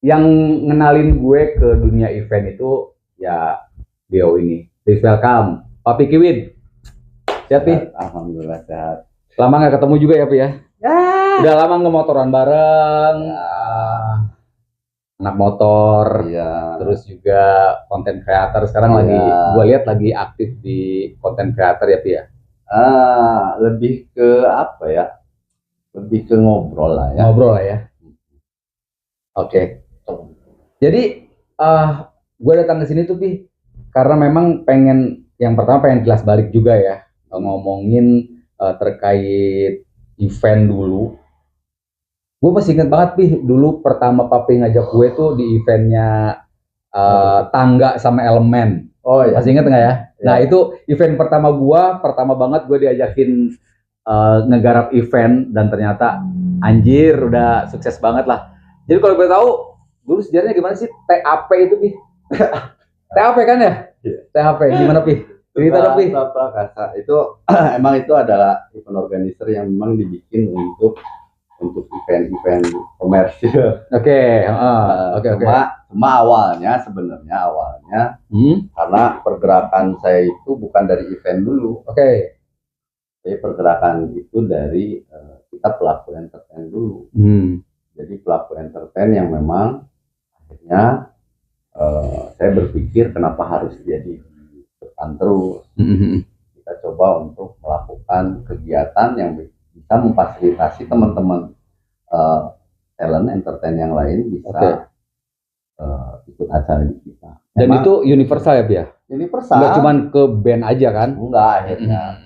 yang ngenalin gue ke dunia event itu ya Dio ini. Please welcome Papi Kiwin. Sehat Pi? Alhamdulillah sehat. Lama nggak ketemu juga ya Pi ya? Ya. Udah lama ngemotoran bareng. Ya. Anak motor. Iya. Terus juga konten creator. Sekarang lagi gue lihat lagi aktif di konten creator ya Pi ya? Lebih ke apa ya? Lebih ke ngobrol lah ya. Ngobrol lah ya. Oke. Jadi gue datang ke sini tuh Pi karena memang yang pertama pengen kelas balik juga ya, ngomongin terkait event dulu. Gue masih inget banget Pi, dulu pertama Papi ngajak gue tuh di eventnya Tangga sama Elemen. Oh iya. Masih inget nggak ya? Nah itu event pertama banget gue diajakin ngegarap event, dan ternyata anjir udah sukses banget lah. Jadi kalau gue tahu dulu sejarahnya gimana sih TAP itu Pi? TAP kan ya? TAP gimana Pi? Cerita dong Pi. Prakasa itu emang itu adalah event organizer yang memang dibikin untuk event-event komersil. Oke. Cuma awalnya karena pergerakan saya itu bukan dari event dulu. Oke. Jadi pergerakan itu dari kita pelaku entertain dulu. Jadi pelaku entertain yang memang akhirnya saya berpikir kenapa harus jadi depan terus. Kita coba untuk melakukan kegiatan yang bisa memfasilitasi teman-teman talent entertain yang lain bisa ikut acara di kita. Dan memang, itu universal ya Bia? Universal. Nggak cuma ke band aja kan? Enggak, akhirnya.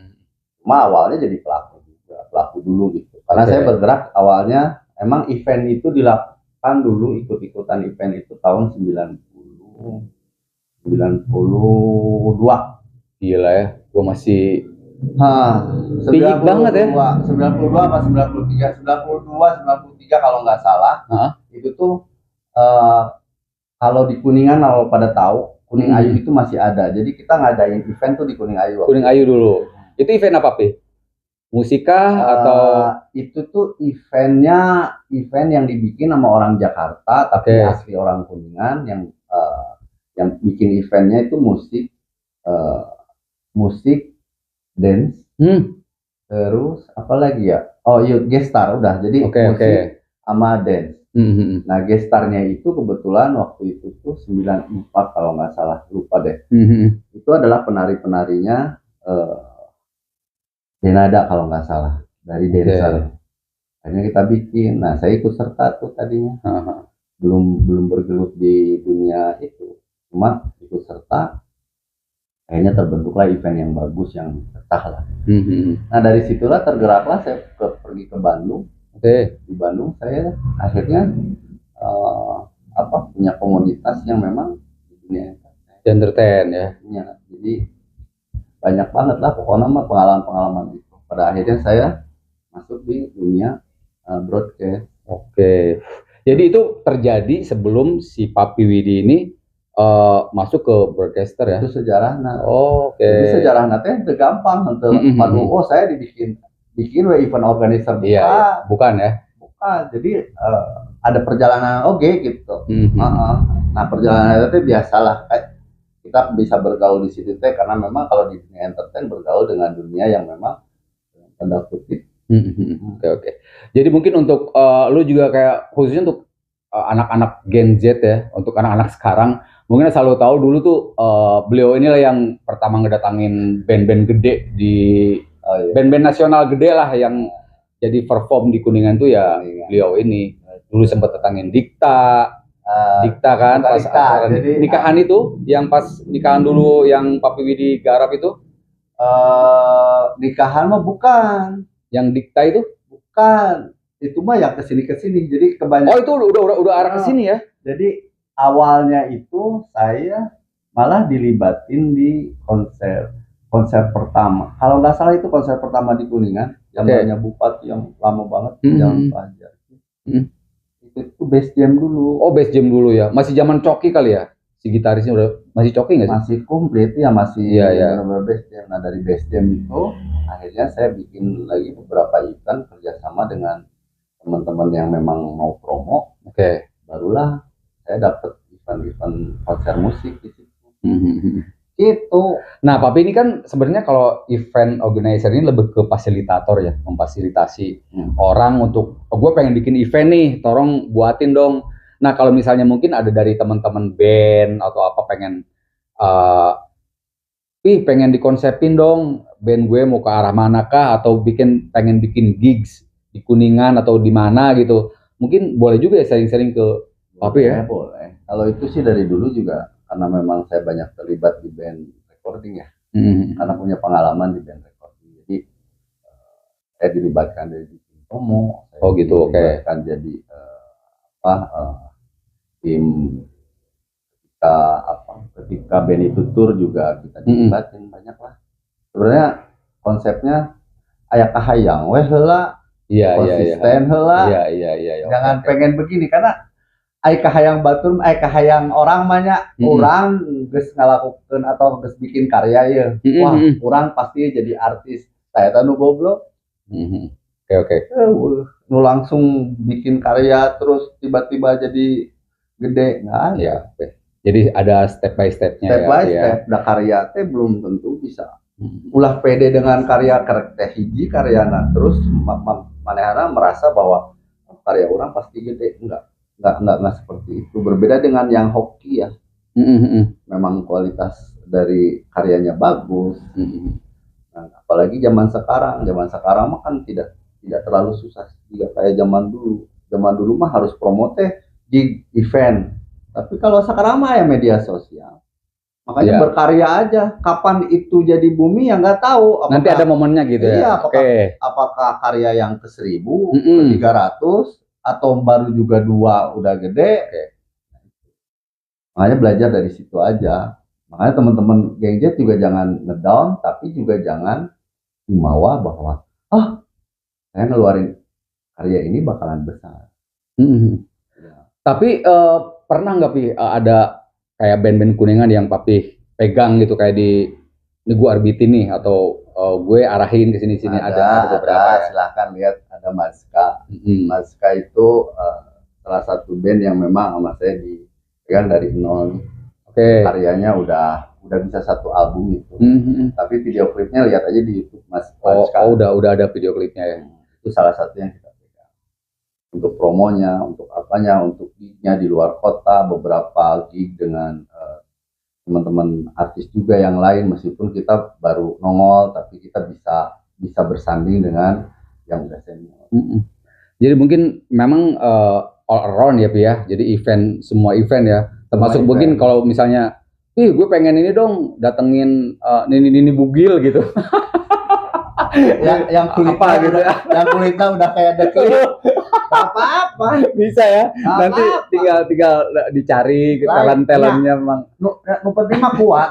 Cuma awalnya jadi pelaku dulu gitu. Karena saya bergerak awalnya emang event itu dilakukan dulu, ikut-ikutan event itu tahun 92. Gila ya, gue masih tinggi banget ya. 92 apa 93 kalau nggak salah. Itu tuh kalau di Kuningan, kalau pada tahu Kuning Ayu itu masih ada. Jadi kita ngadain event tuh di Kuning Ayu. Kuning Ayu dulu. Itu event apa Pi? Musika atau itu tuh event yang dibikin sama orang Jakarta tapi asli orang Kuningan, yang bikin eventnya itu musik dance, terus apa lagi ya? Oh iya, gestar udah. Jadi musik sama dance. Nah gestarnya itu kebetulan waktu itu tuh 94 kalau nggak salah, lupa deh. Itu adalah penari-penarinya Denada kalau nggak salah, dari dancer. Akhirnya kita bikin. Nah saya ikut serta tuh tadinya. Belum bergelut di dunia itu, cuma ikut serta. Akhirnya terbentuklah event yang bagus, yang betah lah. Nah dari situlah tergeraklah saya pergi ke Bandung. Di Bandung saya akhirnya punya komunitas yang memang di dunia entertain ya. Jadi banyak banget lah pokoknya mah pengalaman itu. Pada akhirnya saya masuk di dunia broadcast. Jadi itu terjadi sebelum si Papi Widi ini masuk ke broadcaster ya? Itu sejarahnya. Jadi sejarahnya teh itu gampang untuk saya bikin event organizer. Iya, bukan ya? Bukan. Jadi ada perjalanan gitu. Nah perjalanan itu biasalah. Kita bisa bergaul di situ teh karena memang kalau di dunia entertain bergaul dengan dunia yang memang tanda kutip. Jadi mungkin untuk lu juga kayak khususnya untuk anak-anak Gen Z ya, untuk anak-anak sekarang mungkin selalu tahu dulu tuh beliau inilah yang pertama ngedatangin band-band gede di band-band nasional gede lah yang jadi perform di Kuningan tuh ya beliau ini. Dulu sempat datangin Dikta kan pas nikahan itu, yang pas nikahan dulu yang Papi Widi garap itu. Nikahan mah bukan. Yang Dikta itu? Bukan. Itu mah yang kesini. Jadi kebanyakan. Oh itu udah arah kesini ya? Jadi awalnya itu saya malah dilibatin di konser pertama. Kalau nggak salah itu konser pertama di Kuningan. Zamannya Bupati yang lama banget. Zaman Fajar. Itu Bass Jam dulu. Oh Bass Jam dulu ya. Masih zaman Coki kali ya? Si gitarisnya udah masih Coki nggak sih? Masih komplit ya, masih Bass Jam. Nah dari Bass Jam itu akhirnya saya bikin lagi beberapa event kerjasama dengan teman-teman yang memang mau promo. Barulah saya dapat event-event konser musik di situ. Itu. Nah, Papi ini kan sebenarnya kalau event organizer ini lebih ke fasilitator ya, memfasilitasi orang untuk, gue pengen bikin event nih, tolong buatin dong. Nah, kalau misalnya mungkin ada dari teman-teman band atau apa pengen, pengen dikonsepin dong, band gue mau ke arah manakah, atau pengen bikin gigs di Kuningan atau di mana gitu. Mungkin boleh juga ya sering-sering ke Papi ya? Boleh. Kalau itu sih dari dulu juga, karena memang saya banyak terlibat di band recording ya, karena punya pengalaman di band recording, jadi saya dilibatkan dari tim promo, saya gitu, dilibatkan jadi tim ketika band itu tour juga kita dilibatin banyak lah. Sebenarnya konsepnya aya kahayang weh heula, konsisten heula, jangan pengen begini, karena ai kahayang batur, ai kahayang orang banyak, orang geus ngalakukeun atau geus bikin karya ya. Wah, orang pasti jadi artis. Saya nu goblok. Oke. Nu langsung bikin karya terus tiba-tiba jadi gede, nggak ada. Ya, jadi ada step by stepnya. Step by step. Da karya teh belum tentu bisa. Ulah pede dengan karya teh hiji karyana, terus manehna merasa bahwa karya orang pasti gede. Enggak seperti itu. Berbeda dengan yang hoki ya. Memang kualitas dari karyanya bagus. Nah, apalagi zaman sekarang mah kan tidak terlalu susah juga kayak zaman dulu mah harus promote di event. Tapi kalau sekarang mah ya media sosial, makanya berkarya aja. Kapan itu jadi booming ya nggak tahu. Nanti ada momennya gitu ya. Apakah karya yang ke 1000, ke 300, atau baru juga 2 udah gede. Makanya belajar dari situ aja. Makanya teman-teman Geng Jet juga jangan ngedown, tapi juga jangan dimawa bahwa saya ngeluarin karya ini bakalan besar. Tapi pernah nggak ada kayak band-band Kuningan yang Papi pegang gitu, kayak di gue arbitin nih, atau gue arahin ke sini-sini? Ada beberapa ya? Silahkan lihat, ada Maska. Maska itu salah satu band yang memang sama saya dipegang dari nol. Karyanya udah bisa 1 album itu. Tapi video klipnya lihat aja di YouTube Maska. Udah ada video klipnya ya. Itu salah satu yang kita pegang. Untuk promonya, untuk apanya, untuk gignya di luar kota, beberapa gig dengan teman-teman artis juga yang lain, meskipun kita baru nongol, tapi kita bisa bersanding dengan yang udah senior. Jadi mungkin memang all around ya Pi ya. Jadi semua event ya. Termasuk mungkin kalau misalnya, gue pengen ini dong, datengin Nini Bugil gitu. yang kulitnya gitu ya. Yang kulitnya udah kayak dekil. Apa-apa bisa ya. Nanti tinggal dicari talent-talentnya memang. Nu penting mah kuat.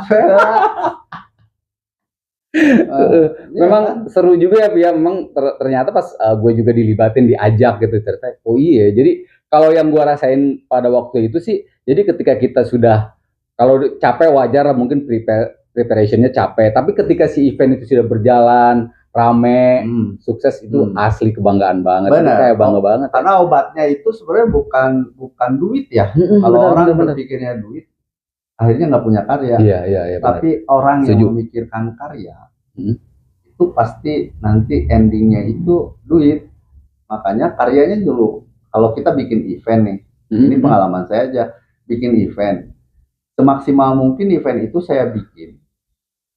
Memang seru juga ya. Memang ternyata pas gue juga dilibatin, diajak gitu, ternyata iya. Jadi kalau yang gue rasain pada waktu itu sih, jadi ketika kita sudah, kalau capek wajar lah, mungkin preparationnya capek, tapi ketika si event itu sudah berjalan rame, sukses, itu asli kebanggaan banget. Kayak bangga banget. Karena obatnya itu sebenarnya bukan duit ya. Kalau orang berpikirnya duit, akhirnya nggak punya karya. Iya, tapi orang yang memikirkan karya, itu pasti nanti endingnya itu duit. Makanya karyanya dulu. Kalau kita bikin event nih, ini pengalaman saya aja, bikin event, semaksimal mungkin event itu saya bikin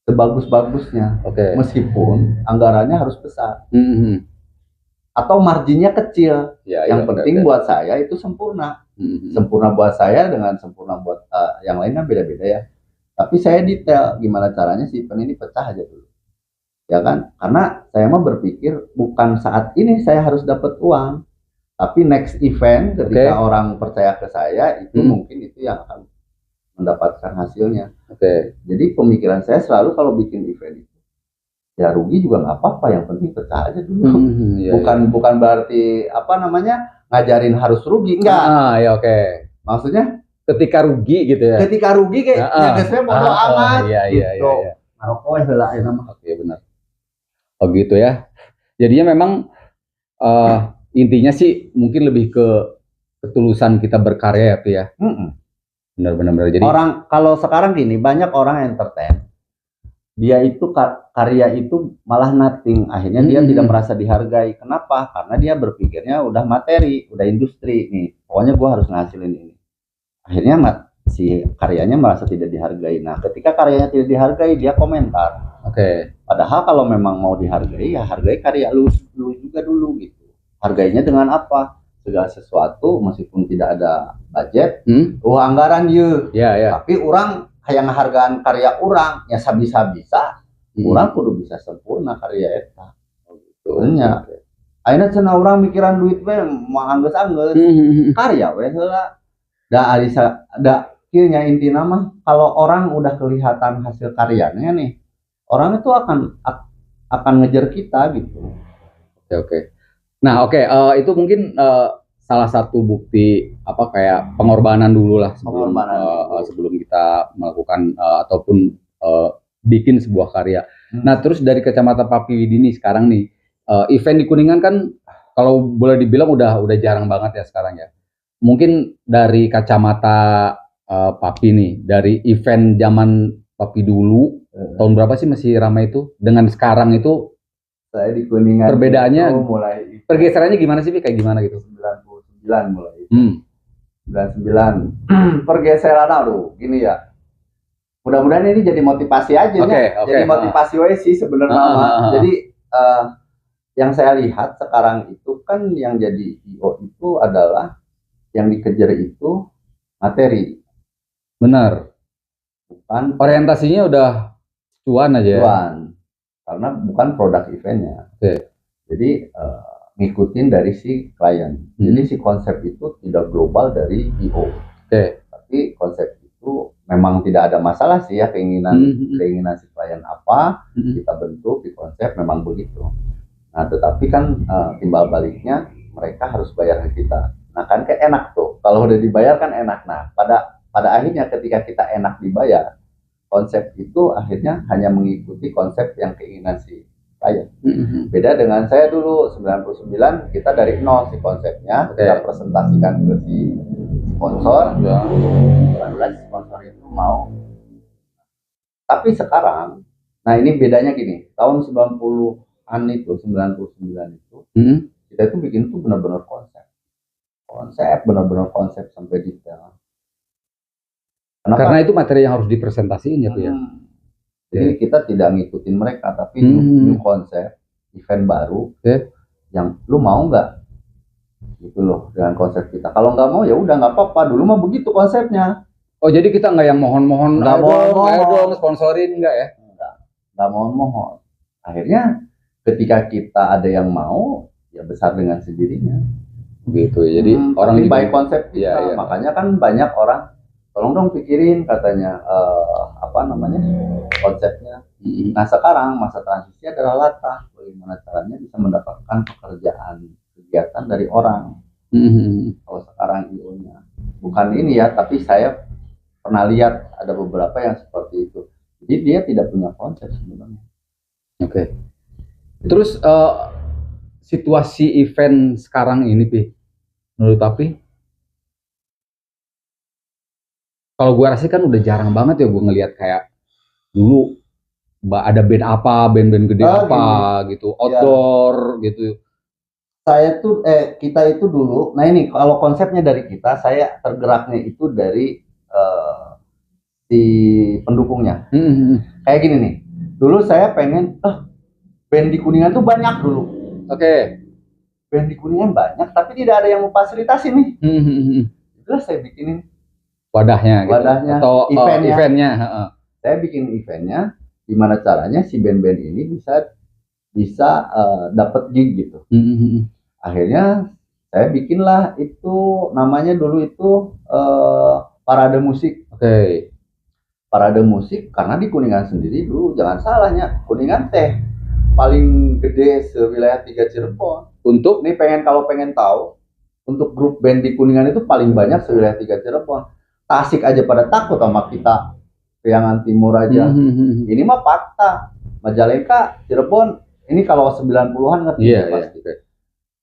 sebagus-bagusnya, meskipun anggarannya harus besar, atau marginnya kecil. Yang penting buat saya itu sempurna. Sempurna buat saya dengan sempurna buat yang lainnya beda-beda ya. Tapi saya detail gimana caranya si event ini pecah aja dulu, ya kan? Karena saya mah berpikir bukan saat ini saya harus dapat uang, tapi next event ketika orang percaya ke saya, itu mungkin itu yang akan mendapatkan hasilnya. Jadi pemikiran saya selalu kalau bikin event itu, ya rugi juga nggak apa-apa, yang penting pecah aja dulu. Bukan berarti ngajarin harus rugi, enggak. Maksudnya ketika rugi gitu ya. Ketika rugi kayak saya bodo amat. Iya. Maroko heula nama. Benar. Gitu ya. Jadinya memang intinya sih mungkin lebih ke ketulusan kita berkarya ya Pi ya. Benar-benar. Jadi orang kalau sekarang gini, banyak orang entertain, dia itu karya itu malah nothing, akhirnya dia tidak merasa dihargai. Kenapa? Karena dia berpikirnya udah materi, udah industri nih, pokoknya gua harus ngasilin ini. Akhirnya si karyanya merasa tidak dihargai. Nah, ketika karyanya tidak dihargai, dia komentar. Padahal kalau memang mau dihargai, ya hargai karya lu juga dulu gitu. Hargainya dengan apa? Segala sesuatu meskipun tidak ada budget, anggaran tapi orang kayak ngehargaan karya orang, ya bisa orang kudu bisa sempurna karya eta. Betulnya. Akhirnya cenah orang mikiran duit we mah anggeus-anggeus. Karya we heula. Kieunya intina mah kalau orang udah kelihatan hasil karyanya nih, orang itu akan ngejar kita gitu. Oke. Nah, itu mungkin salah satu bukti apa kayak pengorbanan dulu lah sebelum kita melakukan ataupun bikin sebuah karya. Nah, terus dari kacamata Papi Widini sekarang nih, event di Kuningan kan kalau boleh dibilang udah jarang banget ya sekarang ya. Mungkin dari kacamata Papi nih, dari event zaman Papi dulu tahun berapa sih masih ramai itu dengan sekarang itu? Saya di Kuningan perbedaannya mulai pergeserannya gimana sih, kayak gimana gitu? 99 mulai. 99 pergeseran gini ya. Mudah-mudahan ini jadi motivasi aja jadi motivasi sih sebenarnya. Jadi yang saya lihat sekarang itu kan yang jadi IO itu adalah yang dikejar itu materi. Benar. Bukan orientasinya udah cuan aja. Cuan. Karena bukan produk eventnya. Jadi ngikutin dari si klien. Jadi si konsep itu tidak global dari IO. Tapi konsep itu memang tidak ada masalah sih ya, keinginan si klien apa kita bentuk di konsep memang begitu. Nah, tetapi kan timbal baliknya mereka harus bayar ke kita. Nah, kan kayak enak tuh. Kalau udah dibayar kan enak. Nah, pada akhirnya ketika kita enak dibayar, konsep itu akhirnya hanya mengikuti konsep yang keinginan si klien. Beda dengan saya dulu 99, kita dari nol si konsepnya, kita presentasikan ke si sponsor. 19 sponsor itu mau. Tapi sekarang, nah ini bedanya gini, tahun 90-an itu, 99 itu, kita itu bikin tuh benar-benar konsep. Benar-benar konsep sampai detail. Karena itu materi yang harus dipresentasiin ya, ya. Jadi kita tidak ngikutin mereka, tapi new konsep, event baru, yang lu mau nggak? Gitu loh dengan konsep kita. Kalau nggak mau ya udah nggak apa-apa. Dulu mah begitu konsepnya. Oh jadi kita nggak yang mohon-mohon, ayo dong sponsorin, nggak ya? Nggak mohon-mohon. Akhirnya ketika kita ada yang mau, ya besar dengan sendirinya. Gitu. Jadi orang lebih baik konsep kita. Makanya kan banyak orang, tolong dong pikirin katanya konsepnya. Nah sekarang masa transisi adalah latah. Bagaimana caranya bisa mendapatkan pekerjaan kegiatan dari orang. Kalau sekarang IO-nya bukan ini ya, tapi saya pernah lihat ada beberapa yang seperti itu. Jadi dia tidak punya konsep sebenarnya. Terus situasi event sekarang ini, Pi, menurut Papi? Kalau gue rasa kan udah jarang banget ya gue ngelihat kayak dulu ada band apa, band-band gede gitu, outdoor gitu. Saya tuh kita itu dulu, nah ini kalau konsepnya dari kita, saya tergeraknya itu dari si pendukungnya. Kayak gini nih, dulu saya pengen band di Kuningan tuh banyak dulu. Band di Kuningan banyak, tapi tidak ada yang memfasilitasi nih. Terus saya bikinin wadahnya atau eventnya. Saya bikin eventnya, gimana caranya si band-band ini bisa dapat gig gitu. Akhirnya saya bikinlah itu, namanya dulu itu parade musik. Parade musik, karena di Kuningan sendiri dulu jangan salahnya, Kuningan teh paling gede sewilayah 3 Cirebon. Untuk nih kalau pengen tahu, untuk grup band di Kuningan itu paling banyak sewilayah 3 Cirebon. Tasik aja pada takut sama kita, Priangan Timur aja. Ini mah fakta. Majalengka, Cirebon, ini kalau 90-an ngerti pasti.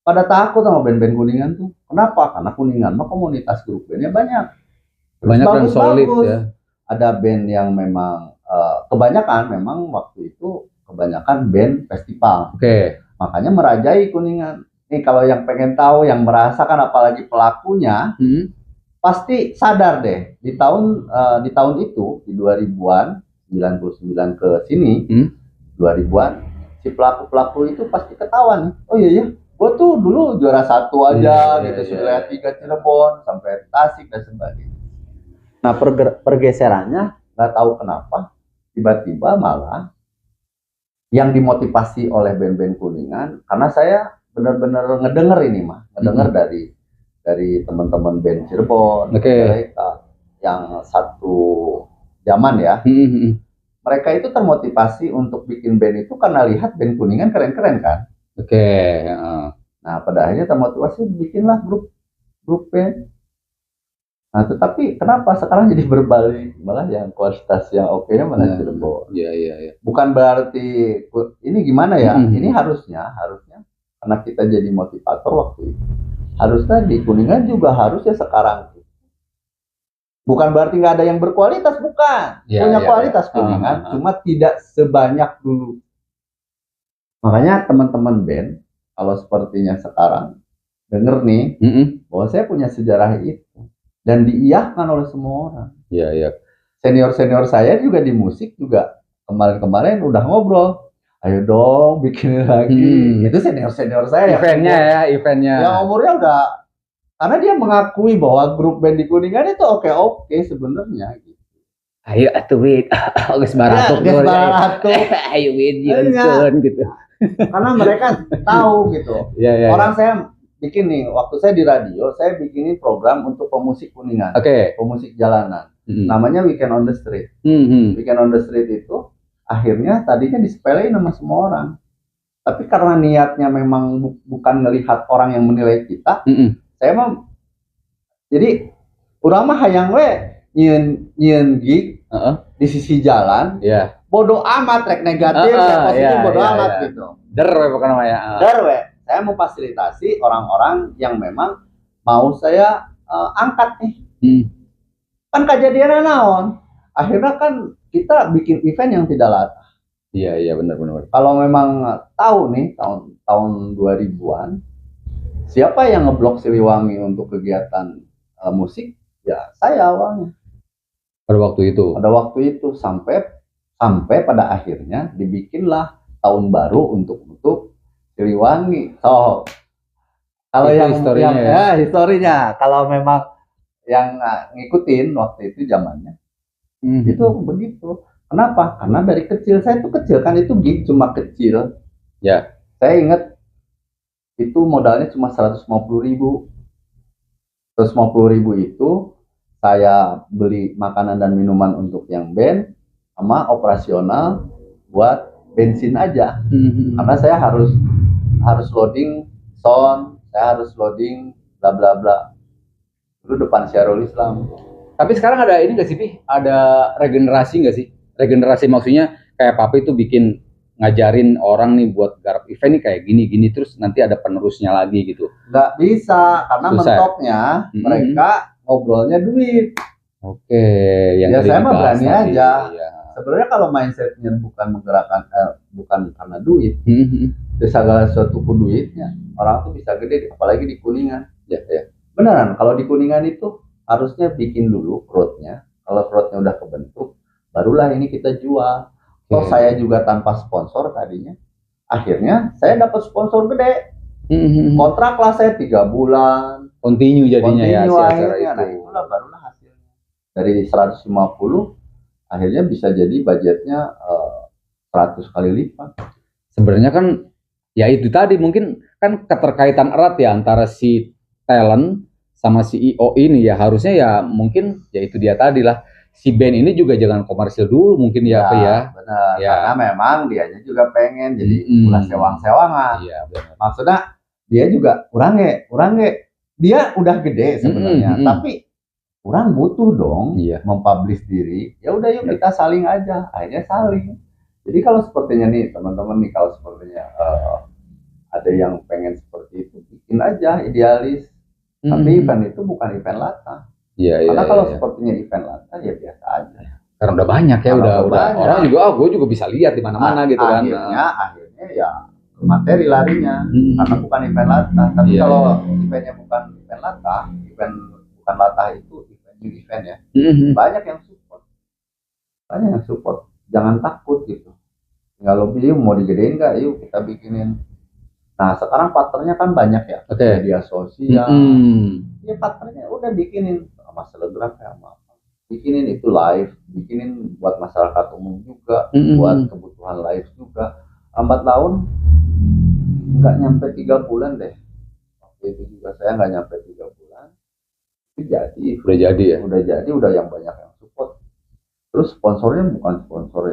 pada takut sama band-band Kuningan tuh. Kenapa? Karena Kuningan mah komunitas grup bandnya banyak. Banyak dan solid ya. Ada band yang memang kebanyakan memang waktu itu kebanyakan band festival. Oke. Makanya merajai Kuningan. Nih kalau yang pengen tahu, yang merasakan apalagi pelakunya, pasti sadar deh di tahun itu di 2000-an 99 ke sini, 2000-an si pelaku itu pasti ketahuan nih. Oh iya, gue tuh dulu juara 1 aja gitu, sudah 3 Cirebon sampai Tasik dan sebagainya. Nah pergeserannya nggak tahu kenapa tiba-tiba malah yang dimotivasi oleh band-band Kuningan, karena saya benar-benar ngedenger ini mah, dari teman-teman band Cirebon, mereka yang satu zaman ya. Mereka itu termotivasi untuk bikin band itu karena lihat band Kuningan keren-keren kan. Nah pada akhirnya termotivasi bikinlah grup band. Nah tetapi kenapa sekarang jadi berbalik, malah yang kualitas yang oke-nya malah Cirebon. Iya. Bukan berarti ini gimana ya, ini harusnya karena kita jadi motivator waktu itu, harusnya di Kuningan juga harusnya sekarang. Bukan berarti nggak ada yang berkualitas, bukan. Punya kualitas Kuningan, cuma tidak sebanyak dulu. Makanya teman-teman band, kalau sepertinya sekarang, denger nih, bahwa saya punya sejarah itu. Dan diiyahkan oleh semua orang. Iya. Senior-senior saya juga di musik juga, kemarin-kemarin udah ngobrol. Ayo dong, bikin lagi. Itu senior-senior saya. Eventnya. Yang umurnya udah, karena dia mengakui bahwa grup band di Kuningan itu oke sebenarnya. Gitu. Ayo atuh wid, geus baratuk. Ayo wid gitu. Karena mereka tahu gitu. Orang saya bikin nih, waktu saya di radio, saya bikinin program untuk pemusik Kuningan. Pemusik jalanan. Namanya Weekend on the Street. Weekend on the Street itu akhirnya tadinya disepelein sama semua orang. Tapi karena niatnya memang bukan melihat orang yang menilai kita, saya mah jadi urang mah hayang we nyieun gig di sisi jalan. Bodoh amat, rek negatif, positif bodoh amat gitu. Der we pokoknya mah ya. Der we. Saya memfasilitasi orang-orang yang memang mau saya angkat nih. Kan kejadiannya naon? Akhirnya kan kita bikin event yang tidak latah. Iya benar. Kalau memang tahu nih tahun 2000-an siapa yang ngeblok Siliwangi untuk kegiatan musik? Ya saya awalnya. Pada waktu itu sampai pada akhirnya dibikinlah tahun baru untuk Siliwangi. So kalau yang historinya, kalau memang yang ngikutin waktu itu zamannya, itu begitu. Kenapa? Karena dari kecil, saya tuh kecil kan, itu gig cuma kecil. Saya ingat itu modalnya cuma 150.000. 150.000 itu saya beli makanan dan minuman untuk yang band sama operasional buat bensin aja. Karena saya harus loading sound, saya harus loading bla bla bla. Dulu depan Syiarul Islam. Tapi sekarang ada ini nggak sih, Pi? Ada regenerasi nggak sih? Regenerasi maksudnya kayak Papi itu bikin ngajarin orang nih buat garap event nih kayak gini terus nanti ada penerusnya lagi gitu. Nggak bisa, karena mentoknya mereka ngobrolnya duit. Yang saya mah berani aja. Sebenarnya kalau mindsetnya bukan menggerakkan, bukan karena duit, segala sesuatu ku duitnya, orang tuh bisa gede, apalagi di Kuningan. Beneran, kalau di Kuningan itu harusnya bikin dulu roadnya. Kalau roadnya udah kebentuk, barulah ini kita jual. Saya juga tanpa sponsor tadinya. Akhirnya saya dapat sponsor gede. Kontrak lah saya 3 bulan. Continue jadinya ya. Akhirnya, nah itulah barulah hasilnya. Dari 150 akhirnya bisa jadi budgetnya 100 kali lipat. Sebenarnya kan ya itu tadi mungkin kan keterkaitan erat ya antara si talent sama CEO ini ya, harusnya ya mungkin ya itu dia tadi lah, si band ini juga jangan komersil dulu mungkin ya Pak ya. Benar. Karena memang dianya juga pengen jadi ulah sewang-sewangan. Maksudnya dia juga kurang dia udah gede sebenarnya, tapi kurang butuh dong mempublish diri. Ya udah yuk kita saling aja. Akhirnya saling. Jadi kalau sepertinya nih teman-teman nih, kalau sepertinya ada yang pengen seperti itu, bikin aja idealis. Tapi event itu bukan event latah. Karena kalau sepertinya event latah ya biasa aja. Karena udah banyak ya, udah orang juga, gue juga bisa lihat di mana-mana gitu kan. Akhirnya ya materi larinya, karena bukan event latah. Tapi kalau eventnya bukan event latah, bukan latah itu new event ya, banyak yang support. Jangan takut gitu. Tinggal lebih mau digedein nggak, yuk kita bikinin. Nah sekarang partnernya kan banyak ya, media sosial. Ya partnernya udah bikinin sama selebgram kayak apa, bikinin itu live, bikinin buat masyarakat umum juga, buat kebutuhan live juga. Lambat laun nggak nyampe 3 bulan deh, waktu itu juga saya nggak nyampe 3 bulan udah jadi udah yang banyak yang support. Terus sponsornya bukan sponsor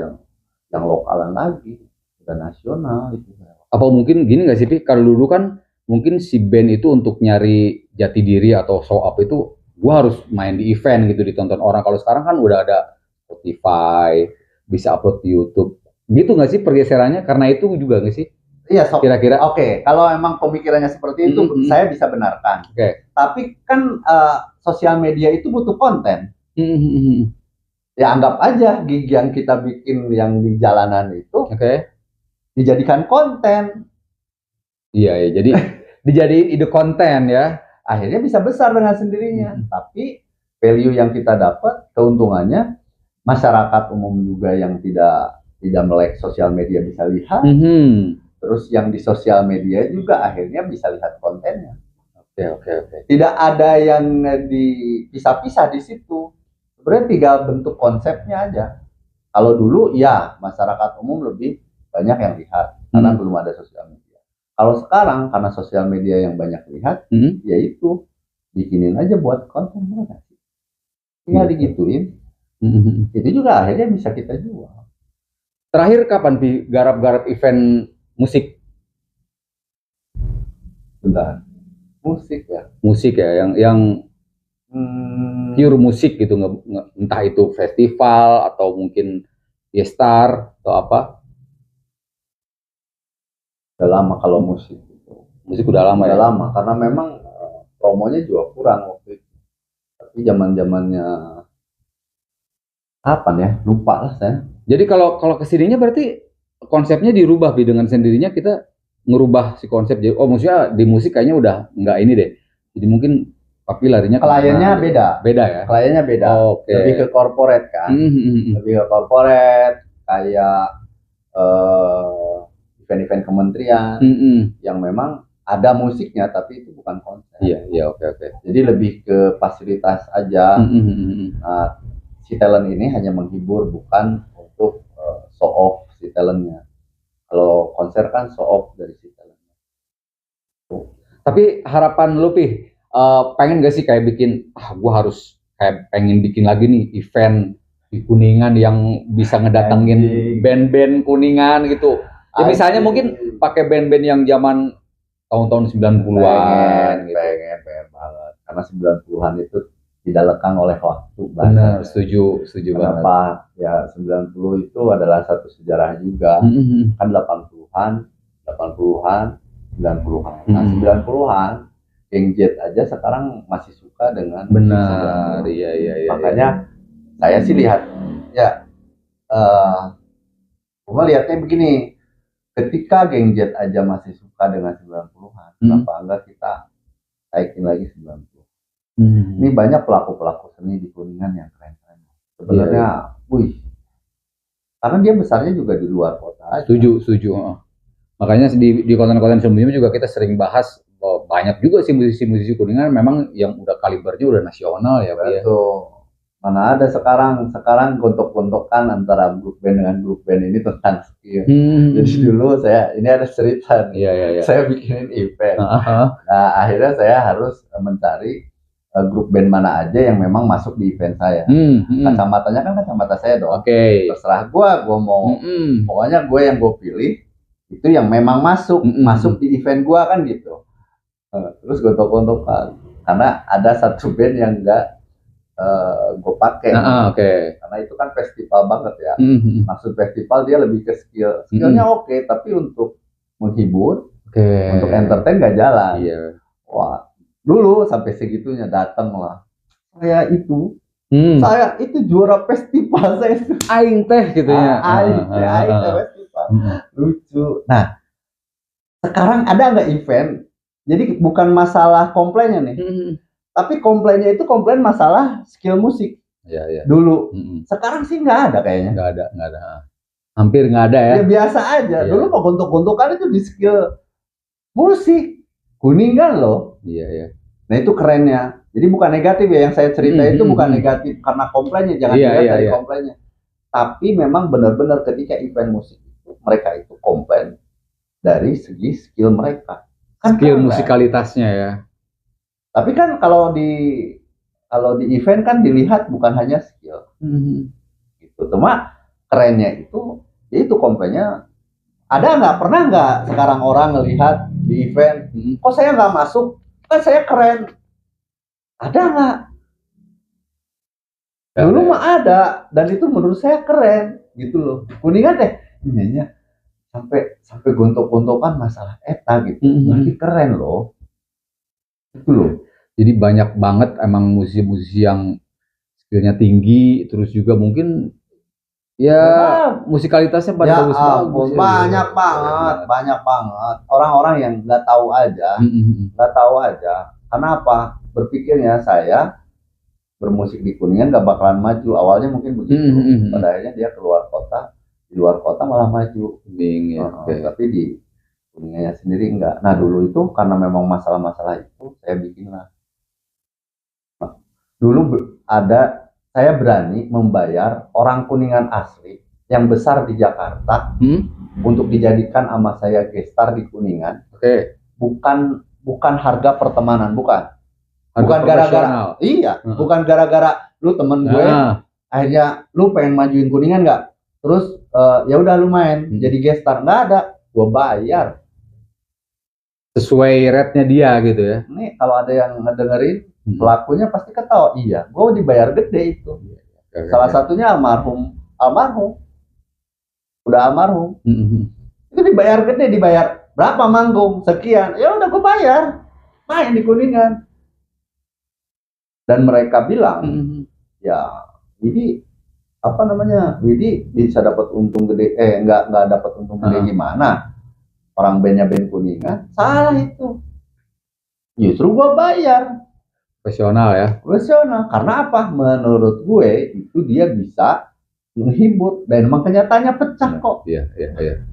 yang lokalan lagi, udah nasional itu. Apa mungkin gini nggak sih, Pi? Kalau dulu kan mungkin si band itu untuk nyari jati diri atau show up itu gua harus main di event gitu, ditonton orang. Kalau sekarang kan udah ada Spotify, bisa upload di YouTube. Gitu nggak sih pergeserannya? Karena itu juga nggak sih? Iya, kira-kira. Oke, kalau emang pemikirannya seperti itu, saya bisa benarkan. Tapi kan sosial media itu butuh konten. Ya anggap aja gig yang kita bikin yang di jalanan itu, dijadikan konten. Iya, jadi dijadiin ide konten ya. Akhirnya bisa besar dengan sendirinya. Tapi value yang kita dapat, keuntungannya masyarakat umum juga yang tidak melek sosial media bisa lihat. Terus yang di sosial media juga akhirnya bisa lihat kontennya. Oke. Tidak ada yang dipisah-pisah di situ. Sebenarnya tinggal bentuk konsepnya aja. Kalau dulu ya masyarakat umum lebih banyak yang lihat karena belum ada sosial media. Kalau sekarang karena sosial media yang banyak lihat, yaitu bikinin aja buat konten mereka. Tinggal digituin. Itu juga akhirnya bisa kita jual. Terakhir kapan Pi garap-garap event musik? Bentar. Musik ya yang pure musik gitu, entah itu festival atau mungkin gestar atau apa. Udah lama kalau musik udah lama ya. Lama karena memang promonya juga kurang waktu itu. Tapi zamannya kapan ya, lupa lah saya. Jadi kalau kesininya berarti konsepnya dirubah dengan sendirinya, kita ngerubah si konsep. Maksudnya di musik kayaknya udah nggak ini deh. Jadi mungkin tapi larinya kliennya beda ya. Kliennya beda. Lebih ke corporate kan. Lebih ke corporate, kayak event-event kementerian yang memang ada musiknya tapi itu bukan konser. Iya, oke. Jadi lebih ke fasilitas aja. Nah, si talent ini hanya menghibur, bukan untuk show off si talentnya. Kalau konser kan show off dari si talentnya. Tapi harapan lu Pi, pengen gak sih kayak bikin, gue harus kayak pengen bikin lagi nih event di Kuningan yang bisa ngedatengin band-band Kuningan gitu. Ya misalnya mungkin pakai band-band yang zaman tahun-tahun 90-an gitu. Pengen banget. Karena 90-an itu tidak lekang oleh waktu. Benar, setuju banget. Kenapa? Ya 90 itu adalah satu sejarah juga. Kan 80-an, 90-an. Nah 90-an, Geng Jet aja sekarang masih suka dengan benar. Iya. Makanya saya sih lihat, ya cuma lihatnya begini, ketika Geng Jet aja masih suka dengan 90-an, kenapa enggak kita naikin lagi 90. Ini banyak pelaku seni di Kuningan yang keren-keren. Sebenarnya, karena dia besarnya juga di luar kota. Setuju. Makanya di konten-konten sebelumnya juga kita sering bahas bahwa banyak juga sih musisi-musisi Kuningan memang yang udah kalibernya udah nasional ya. Betul. Mana ada sekarang gontok-gontokan antara grup band dengan grup band ini tentang skill. Jadi dulu ini ada cerita nih. Iya. Saya bikinin event. Nah akhirnya saya harus mencari grup band mana aja yang memang masuk di event saya. Kacamatanya kan kacamata saya dong. Terserah gue mau, pokoknya gue yang gue pilih itu yang memang masuk di event gue kan gitu. Terus gontok-gontokan karena ada satu band yang enggak gue pakai. Karena itu kan festival banget ya. Maksud festival dia lebih ke skillnya oke, tapi untuk menghibur Untuk entertain nggak jalan. Iya. Wah, dulu sampai segitunya datang lah. Saya itu juara festival saya itu. Aing teh gitu ya. Aing teh festival. Lucu. Nah, sekarang ada nggak event? Jadi bukan masalah komplainnya nih. Tapi komplainnya itu komplain masalah skill musik. Iya. Dulu. Sekarang sih nggak ada kayaknya. Nggak ada. Hampir nggak ada ya. Ya biasa aja. Iya. Dulu mau gontok-gontokan itu di skill musik. Kuningan loh. Iya. Nah itu kerennya. Jadi bukan negatif ya, yang saya cerita itu bukan negatif karena komplainnya, jangan dilihat dari komplainnya. Tapi memang benar-benar ketika event musik itu mereka itu komplain dari segi skill mereka. Kan skill musikalitasnya ya. Tapi kan kalau di event kan dilihat bukan hanya skill. Gitu. Cuma kerennya itu, ya itu komplainnya. Pernah nggak sekarang orang ngelihat di event, kok saya nggak masuk? Kan saya keren. Ada nggak? Dulu mah ada, dan itu menurut saya keren, gitu loh. Kuningan deh, nyanyinya sampai gontok-gontokan masalah eta gitu, berarti keren loh. Itu loh. Jadi banyak banget emang musisi-musisi yang skillnya tinggi, terus juga mungkin ya musikalitasnya pada bagus. Banyak banget orang-orang yang nggak tahu aja. Kenapa? Berpikirnya saya bermusik di Kuningan nggak bakalan maju. Awalnya mungkin begitu. Pada akhirnya dia keluar kota, di luar kota malah maju. Tapi di Kuningannya sendiri enggak. Nah dulu itu karena memang masalah-masalah itu saya bikin lah. Dulu saya berani membayar orang Kuningan asli yang besar di Jakarta untuk dijadikan sama saya gestar di Kuningan. Bukan harga pertemanan, bukan gara-gara bukan gara-gara lu temen gue akhirnya lu pengen majuin Kuningan nggak, terus ya udah lu main jadi gestar, nggak ada, gue bayar sesuai rate-nya dia gitu ya. Nih kalau ada yang ngedengerin pelakunya pasti ketawa, iya gue dibayar gede itu. Salah satunya almarhum udah almarhum. Itu dibayar gede, dibayar berapa manggung sekian, ya udah gue bayar main di Kuningan. Dan mereka bilang ya Widi Widi bisa dapat untung gede, nggak dapat untung gede gimana, orang bandnya band Kuningan. Salah itu, justru gue bayar profesional karena apa, menurut gue itu dia bisa menghibur, dan emang kenyataannya pecah kok. Iya.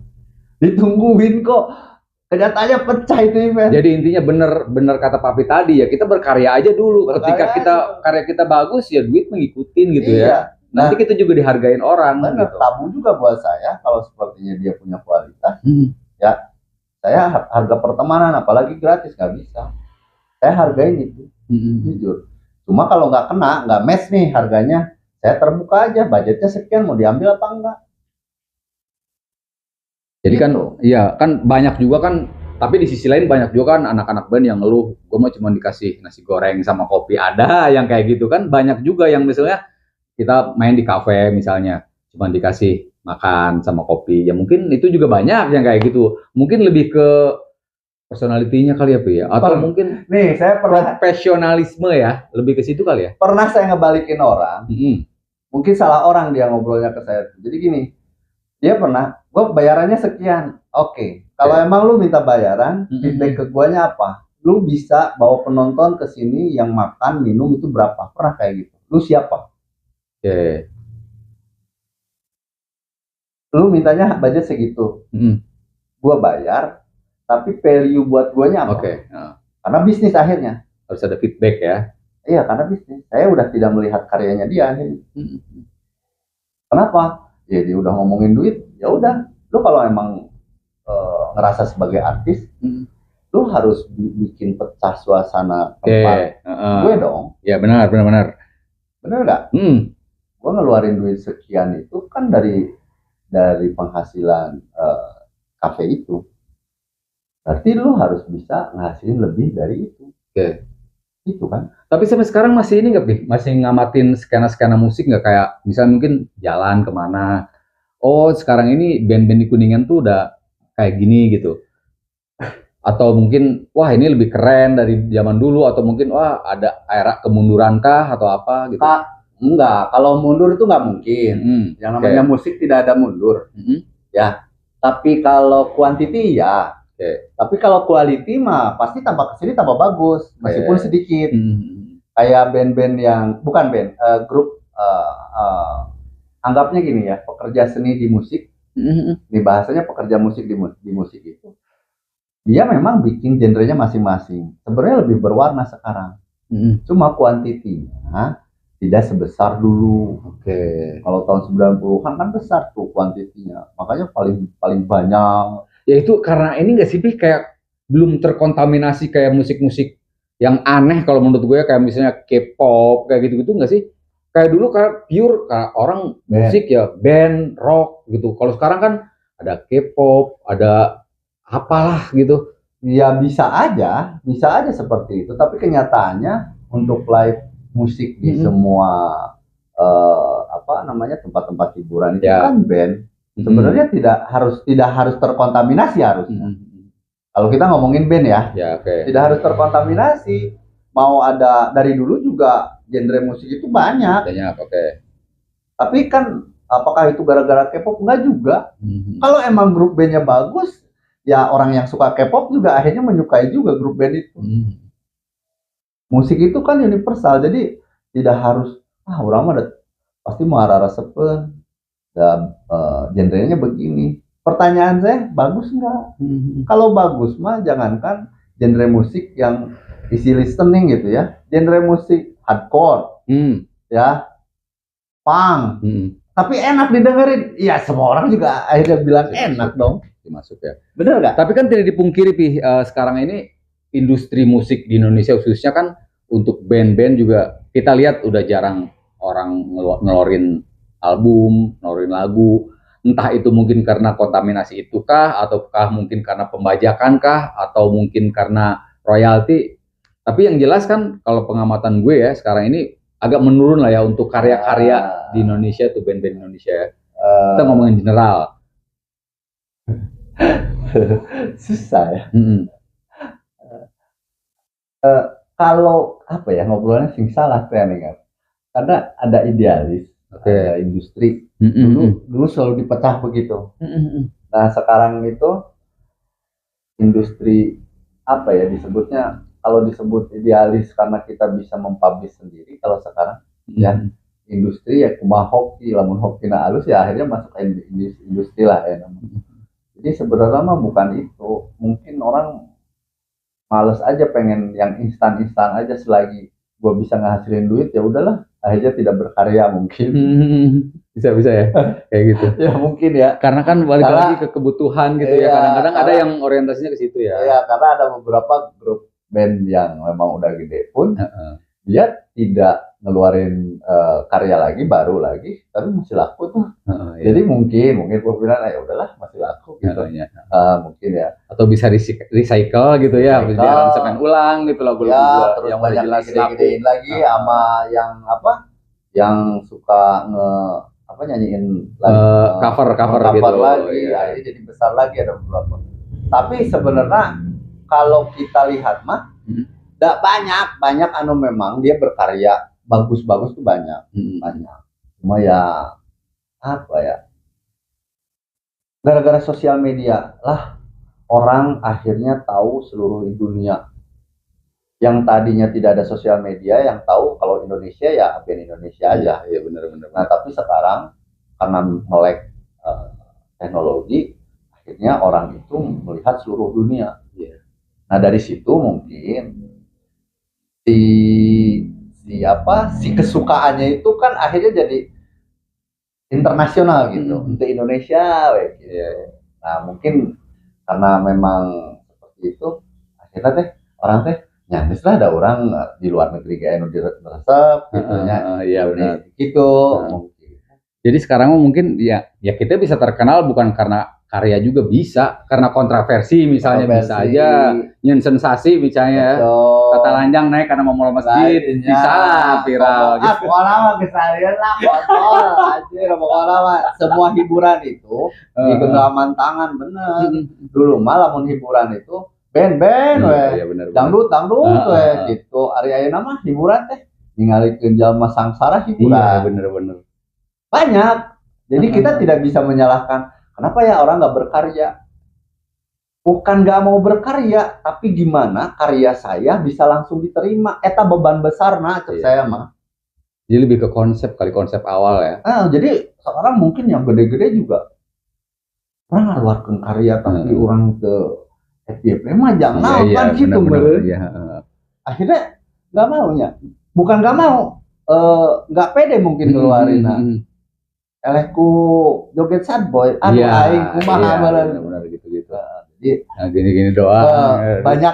Ditungguin kok, kenyataannya pecah itu event. Jadi intinya bener kata Papi tadi ya, kita berkarya aja dulu. Ketika karya kita bagus ya duit mengikutin gitu ya. Nanti kita juga dihargain orang. Gitu. Tabu juga buat saya kalau sepertinya dia punya kualitas. Ya saya harga pertemanan apalagi gratis nggak bisa. Saya hargain itu, jujur. Cuma kalau nggak match nih harganya, saya terbuka aja, budgetnya sekian, mau diambil apa enggak. Jadi gitu. kan banyak juga kan, tapi di sisi lain banyak juga kan anak-anak band yang ngeluh, gue mah cuma dikasih nasi goreng sama kopi, ada yang kayak gitu kan. Banyak juga yang misalnya kita main di kafe misalnya, cuma dikasih makan sama kopi, ya mungkin itu juga banyak yang kayak gitu. Mungkin lebih ke personalitinya kali ya, atau mungkin nih saya profesionalisme ya, lebih ke situ kali ya. Pernah saya ngebalikin orang, mungkin salah orang dia ngobrolnya ke saya. Jadi gini, dia pernah, gue bayarannya sekian, oke. Kalau emang lu minta bayaran, feedback ke guanya apa? Lu bisa bawa penonton ke sini yang makan minum itu berapa? Pernah kayak gitu. Lu siapa? Lu mintanya budget segitu, gue bayar, tapi value buat guanya apa? Karena bisnis akhirnya harus ada feedback ya. Iya, karena bisnis. Saya udah tidak melihat karyanya dia akhirnya. Kenapa? Ya dia udah ngomongin duit, ya udah. Lu kalau emang ngerasa sebagai artis, lu harus bikin pecah suasana tempat gue dong. Ya benar. Bener nggak? Gue ngeluarin duit sekian itu kan dari penghasilan kafe itu. Berarti lu harus bisa ngasilin lebih dari itu. Itu kan. Tapi sampai sekarang masih ini nggak, Pi? Masih ngamatin skena-skena musik nggak, kayak misalnya mungkin jalan kemana? Oh sekarang ini band-band di Kuningan tuh udah kayak gini gitu. Atau mungkin wah ini lebih keren dari zaman dulu, atau mungkin wah ada era kemunduran kah atau apa gitu? Enggak, kalau mundur itu nggak mungkin. Yang namanya musik tidak ada mundur. Ya, tapi kalau quantity ya. Tapi kalau quality mah pasti tambah kesini tambah bagus, meskipun sedikit. Kayak band-band yang bukan band, grup, anggapnya gini ya, pekerja seni di musik. Ini bahasanya pekerja musik di musik itu. Dia memang bikin genrenya masing-masing. Sebenarnya lebih berwarna sekarang. Cuma kuantitinya tidak sebesar dulu. Kalau tahun 90-an kan besar tuh kuantitinya. Makanya paling banyak. Ya itu karena ini nggak sih, kayak belum terkontaminasi kayak musik-musik yang aneh kalau menurut gue, kayak misalnya K-pop kayak gitu-gitu nggak sih? Kayak dulu kayak pure kayak orang musik ya band rock gitu. Kalau sekarang kan ada K-pop, ada apalah gitu. Ya bisa aja seperti itu. Tapi kenyataannya untuk live musik di semua tempat-tempat hiburan itu kan band. Sebenarnya tidak harus terkontaminasi harusnya. Kalau kita ngomongin band ya, tidak harus terkontaminasi. Mau ada dari dulu juga genre musik itu banyak. Tapi kan apakah itu gara-gara K-pop? Enggak juga. Kalau emang grup bandnya bagus, ya orang yang suka K-pop juga akhirnya menyukai juga grup band itu. Musik itu kan universal, jadi tidak harus orang mah pasti mau resepen, genrenya begini. Pertanyaan saya, bagus nggak? Kalau bagus mah jangankan genre musik yang isi listening gitu ya, genre musik hardcore, ya, punk, tapi enak didengerin, ya semua orang juga akhirnya bilang enak dong. Masuk ya. Bener nggak? Tapi kan tidak dipungkiri sekarang ini industri musik di Indonesia khususnya kan untuk band-band juga kita lihat udah jarang orang ngeluarin album, ngeluarin lagu. Entah itu mungkin karena kontaminasi itu kah, ataukah mungkin karena pembajakan kah, atau mungkin karena royalti. Tapi yang jelas kan kalau pengamatan gue ya sekarang ini agak menurun lah ya untuk karya-karya di Indonesia tuh, band-band Indonesia ya. Kita ngomongin general. Susah ya. Kalau apa ya, ngobrolnya sing salah nih kan, karena ada idealis, ada industri. Dulu selalu dipecah begitu. Nah sekarang itu industri apa ya disebutnya, kalau disebut idealis karena kita bisa mempublish sendiri. Kalau sekarang ya industri ya kumaha hoki, lamun hoki na alus ya akhirnya masuk ke industri lah ya namanya. Jadi sebenarnya mah bukan itu, mungkin orang males aja pengen yang instan aja, selagi gue bisa ngasilin duit ya udahlah, akhirnya tidak berkarya mungkin. Bisa ya kayak gitu. Ya mungkin ya, karena kan balik lagi ke kebutuhan gitu ya, kadang-kadang ada yang orientasinya ke situ ya. Ya karena ada beberapa grup band yang memang udah gede pun dia tidak ngeluarin karya lagi baru lagi, tapi masih laku tuh. Jadi mungkin pemikiran ya udahlah masih laku gitu. Mungkin ya, atau bisa recycle gitu ya, bisa diaransemen ulang gitu lagu-lagu ya, terus yang banyak gede-gedein lagi sama yang yang suka nyanyiin cover gitu lagi, ya. Jadi besar lagi ada beberapa. Tapi sebenarnya kalau kita lihat mah tidak banyak anu memang dia berkarya bagus-bagus tuh banyak. Cuma ya apa ya, gara-gara sosial media lah orang akhirnya tahu seluruh dunia. Yang tadinya tidak ada sosial media, yang tahu kalau Indonesia ya band Indonesia aja. Ya benar. Nah tapi sekarang karena melek teknologi, akhirnya orang itu melihat seluruh dunia. Nah dari situ mungkin si kesukaannya itu kan akhirnya jadi internasional gitu, untuk Indonesia gitu. Nah mungkin karena memang seperti itu, akhirnya orang nyaris lah ada orang di luar negeri kayak resep gitu gitu. Jadi sekarang mungkin ya kita bisa terkenal bukan karena karya, juga bisa karena kontroversi misalnya. Bisa aja nyen sensasi misalnya. Tata Lanjang naik karena mau masjid, bisa viral gitu. Orang kesarian lah kotor anjir, pokoknya semua hiburan itu di genggaman tangan bener. Dulu malah hiburan itu band we. Iya benar. Dangdut we gitu. Ari ayeuna mah hiburan teh ningalikeun jalma sangsara Iya hiburan. benar. Banyak. Jadi kita tidak bisa menyalahkan kenapa ya orang nggak berkarya. Bukan nggak mau berkarya, tapi gimana karya saya bisa langsung diterima. Eta beban besar cek saya mah. Jadi lebih ke konsep kali, konsep awal ya. Jadi sekarang mungkin yang gede-gede juga orang ngeluarkan karya tapi orang ke FYP mah jangan kan gitu bener. Akhirnya nggak maunya. Bukan nggak mau, nggak pede mungkin keluarin. Elehku joget sad boy, aduh aing kumaha benar gitu. Jadi gini doang. Banyak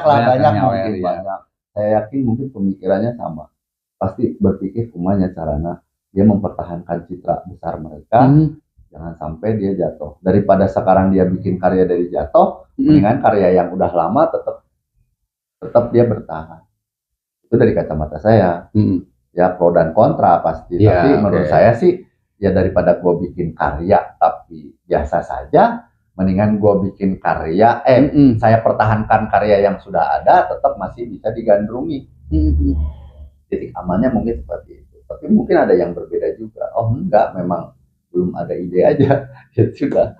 mungkin banyak. Saya yakin mungkin pemikirannya sama. Pasti berpikir kumanya carana dia mempertahankan citra besar mereka. Jangan sampai dia jatuh. Daripada sekarang dia bikin karya dari jatuh, mendingan karya yang udah lama tetap dia bertahan. Itu dari kacamata saya. Ya pro dan kontra pasti. Tapi menurut saya sih ya daripada gue bikin karya tapi biasa saja, mendingan gue bikin karya saya pertahankan karya yang sudah ada tetap masih bisa digandrungi. Titik amannya mungkin seperti itu. Tapi mungkin ada yang berbeda juga. Oh enggak, memang belum ada ide aja. Ya sudah.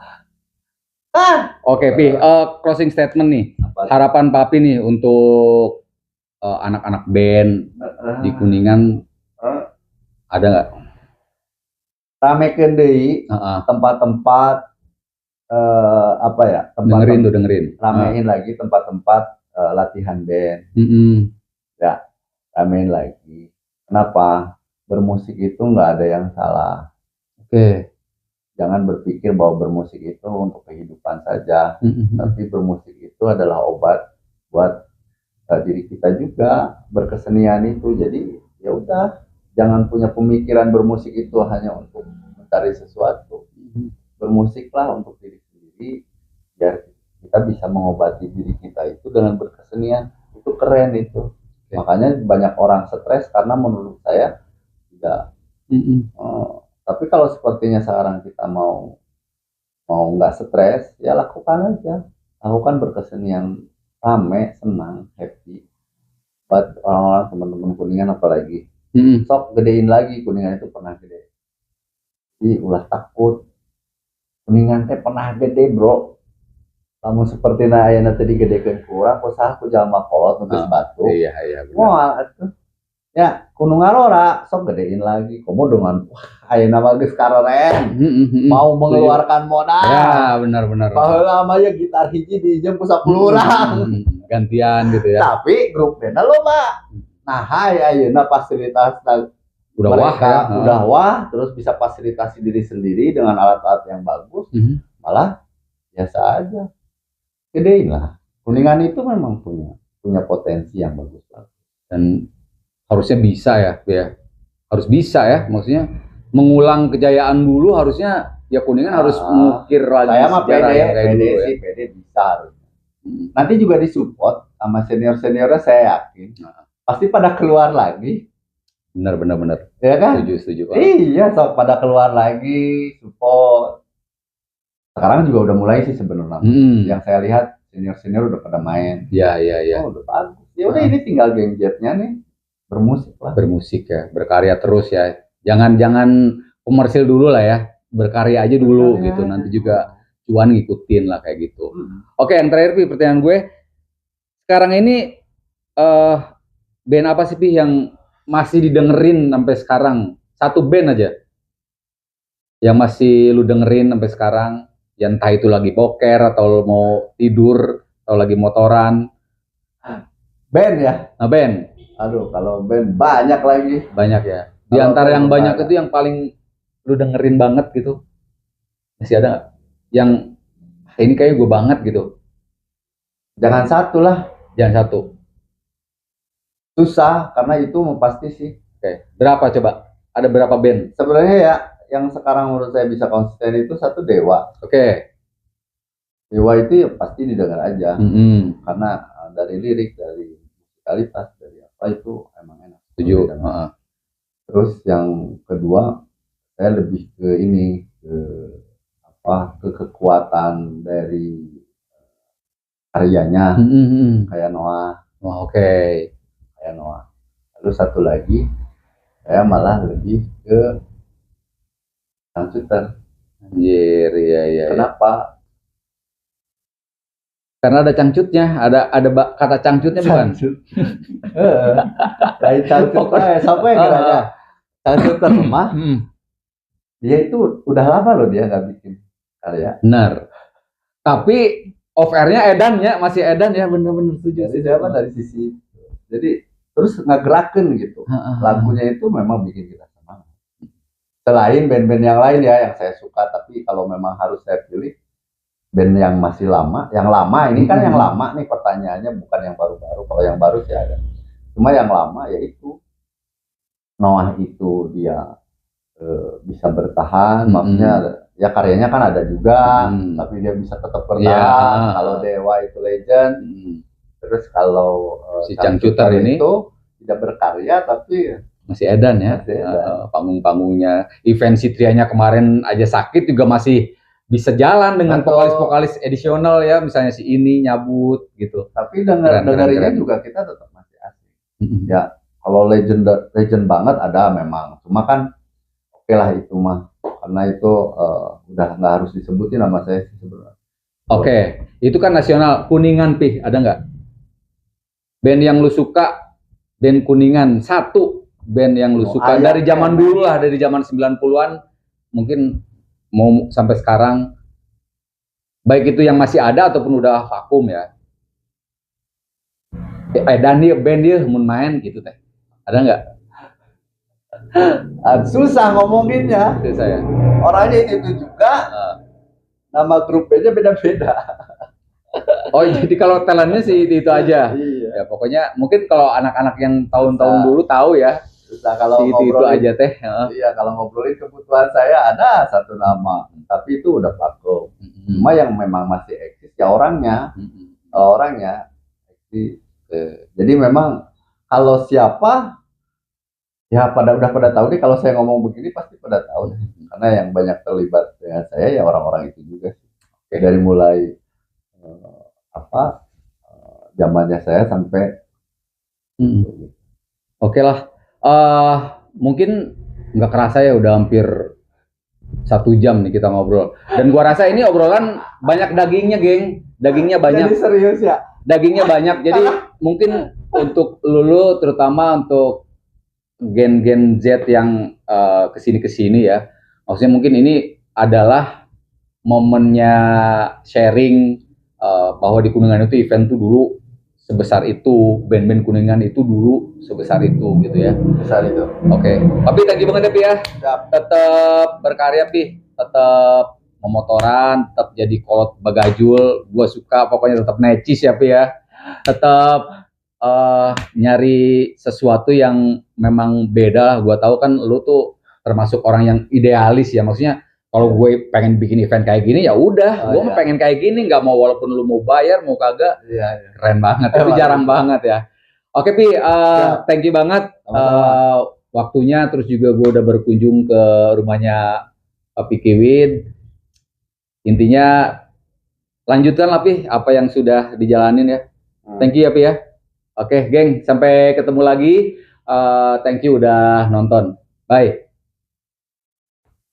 Oke, Pi, closing statement nih. Harapan Papi nih untuk anak-anak band di Kuningan ada nggak? Ramekeun deui tempat-tempat dengerin. Ramein lagi tempat-tempat latihan band. Ya, ramein lagi. Kenapa? Bermusik itu nggak ada yang salah. Oke. Jangan berpikir bahwa bermusik itu untuk kehidupan saja, tapi bermusik itu adalah obat buat diri kita juga, berkesenian itu. Jadi ya udah, jangan punya pemikiran bermusik itu hanya untuk mencari sesuatu. Bermusiklah untuk diri sendiri, biar kita bisa mengobati diri kita itu dengan berkesenian. Itu keren itu. Makanya banyak orang stres karena menurut saya tidak. Tapi kalau sepertinya sekarang kita mau nggak stres, ya lakukan aja. Lakukan berkesenian, rame, senang, happy. Buat orang-orang teman-teman Kuningan apalagi. Sok gedein lagi, Kuningan itu pernah gede. Jadi ulah takut. Kuningan teh pernah gede bro. Kamu seperti ayeuna teh digedekeun kurang, usaha ku jalma kolot nulis batu. Iya benar. Wah, ya Gunung Arora sok gedein lagi. Kamu dengan ayeuna mah geus keren. Mau mengeluarkan modal. Ya, benar. Baheula mah ya gitar hiji diijem ku 10 urang. Gantian gitu ya. Tapi grup band loba. Nah, ayeuna fasilitas udah wah, terus bisa fasilitasi diri sendiri dengan alat-alat yang bagus. Malah biasa aja. Gedein lah. Kuningan itu memang punya potensi yang bagus banget. Dan harusnya bisa ya. Harus bisa ya, maksudnya mengulang kejayaan dulu harusnya ya Kuningan harus mengukir lagi sejarah yang kayak dulu ya. PD bisa. Nanti juga disupport sama senior-seniornya saya yakin. Pasti pada keluar lagi. Benar. Ya kan? Setuju. Iya, sok pada keluar lagi, support. Sekarang juga udah mulai sih sebenarnya. Yang saya lihat senior-senior udah pada main. Iya. Oh, udah bagus. Ya udah ini tinggal geng jetnya nih. Bermusik lah. Bermusik ya, berkarya terus ya. Jangan komersil dulu lah ya. Berkarya aja dulu gitu. Nanti juga cuan ngikutin lah kayak gitu. Oke, yang terakhir Pi, pertanyaan gue. Sekarang ini band apa sih Pi yang masih didengerin sampai sekarang? Satu band aja yang masih lu dengerin sampai sekarang, ya entah itu lagi poker atau mau tidur atau lagi motoran. Band ya? Nah, band. Aduh, kalau band banyak lagi. Banyak ya. Di antara yang banyak itu yang paling lu dengerin banget gitu. Masih ada nggak? Yang ini kayak gue banget gitu. Jangan satu lah. Jangan satu. Susah, karena itu pasti sih. Oke. Berapa coba? Ada berapa band? Sebenarnya ya, yang sekarang menurut saya bisa konsisten itu satu Dewa. Oke. Dewa itu ya pasti didengar aja. Karena dari lirik, dari musikalitas, dari apa itu emang enak. Setuju. Terus yang kedua, saya lebih ke ini, ke kekuatan dari karyanya, kayak Noah. Oke. Kayak Noah. Lalu satu lagi, saya malah lebih ke Cangcuter. Anjir, iya. Kenapa? Karena ada cangcutnya, ada kata cangcutnya bukan? Cangcut. Lain cangcut, siapa yang kiranya? Cangcuter mah, dia itu udah lama loh dia nggak bikin karya. Benar. Tapi off air-nya edannya, masih edan ya, bener-bener setuju. Jadi siapa dari sisi, jadi terus ngegerakin gitu. Lagunya itu memang bikin kita semangat. Selain band-band yang lain ya yang saya suka, tapi kalau memang harus saya pilih band yang masih lama, yang lama ini kan yang lama nih pertanyaannya, bukan yang baru-baru. Kalau yang baru sih ada. Cuma yang lama yaitu Noah itu dia bisa bertahan, maksudnya ya karyanya kan ada juga, tapi dia bisa tetap bertahan. Kalau Dewa itu legend. Terus kalau si Cangcuter ini itu tidak berkarya tapi masih edan ya, panggung-panggungnya. Event Citrianya kemarin aja sakit juga masih bisa jalan dengan vokalis-vokalis edisional ya, misalnya si ini nyabut gitu. Tapi dengerinnya juga kita tetap masih asik. Ya kalau legend banget ada memang, cuma kan oke lah itu mah, karena itu udah nggak harus disebutin nama saya sebenarnya. Oke, itu kan nasional. Kuningan Pih, ada nggak? Band yang lu suka, band Kuningan, satu band yang lu suka dari zaman dulu lah, dari zaman 90-an, mungkin mau sampai sekarang, baik itu yang masih ada ataupun udah vakum ya. Dan dia band dia mau main gitu teh, ada nggak? Susah ngomonginnya. Susah ya. Orangnya itu juga, nama grupnya beda-beda. Oh jadi kalau talentnya sih itu aja. Iya. Ya pokoknya mungkin kalau anak-anak yang tahun-tahun dulu tahu ya. Susah kalau si itu aja teh. Iya, kalau ngobrolin kebutuhan saya ada satu nama, tapi itu udah vakum. Cuma yang memang masih eksis ya orangnya. Kalau orangnya eksis. Jadi memang kalau siapa ya udah pada tahu nih, kalau saya ngomong begini pasti pada tahu deh. Karena yang banyak terlibat dengan saya ya orang-orang itu juga sih. Dari mulai zamannya saya sampai Oke lah. Mungkin nggak kerasa ya udah hampir 1 jam nih kita ngobrol. Dan gua rasa ini obrolan banyak dagingnya, geng. Dagingnya banyak. Jadi serius ya? Dagingnya banyak. Jadi mungkin untuk lulu, terutama untuk gen-gen Z yang kesini-kesini ya. Maksudnya mungkin ini adalah momennya sharing bahwa di Kuningan itu event tuh dulu sebesar itu, band-band Kuningan itu dulu sebesar itu gitu ya. Besar itu. Oke. Tapi thank you banget ya Pi ya. Tetap berkarya Pi, tetap memotoran, tetap jadi kolot bagajul. Gua suka pokoknya tetap necis ya Pi ya. Tetap nyari sesuatu yang memang beda. Gua tahu kan lu tuh termasuk orang yang idealis ya, maksudnya kalau gue pengen bikin event kayak gini ya udah, gue pengen kayak gini, nggak mau walaupun lu mau bayar mau kagak, keren banget, tapi jarang banget ya. Oke Pi, thank you banget waktunya, terus juga gue udah berkunjung ke rumahnya Pi Kiwin. Intinya lanjutkan lah Pi apa yang sudah dijalanin ya. Thank you ya Pi ya. Oke geng, sampai ketemu lagi. Thank you udah nonton. Bye.